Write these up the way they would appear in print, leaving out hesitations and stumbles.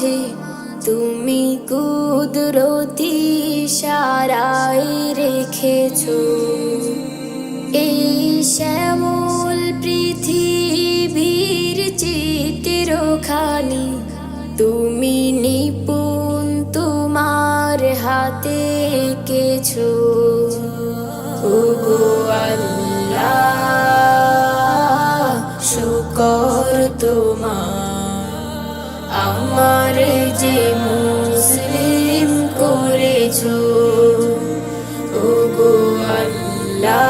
মাঝে তুমি কুদরতি ইশারায় রেখেছো এই শ্যামল পৃথিবীর চিত্রখানি। তুমি নিপুণ তোমার হাতে এঁকেছো। ওগো আল্লাহ, শুকর তোমার, আমার যে মুসলিম করেছো। ওগো আল্লাহ,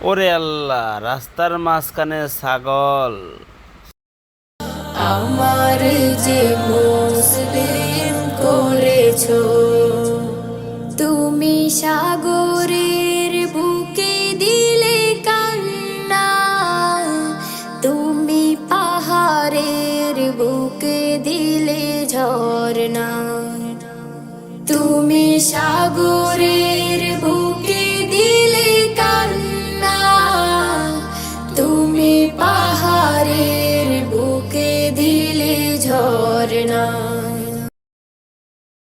ওরে আল্লাহ, রাস্তার মাঝখানে ছাগল। আমার যে মুসলিম করেছো। তুমি সাগরের বুকে দিলে কান্না, তুমি পাহাড়ের বুকে দিলে ঝরনা। তুমি সাগরের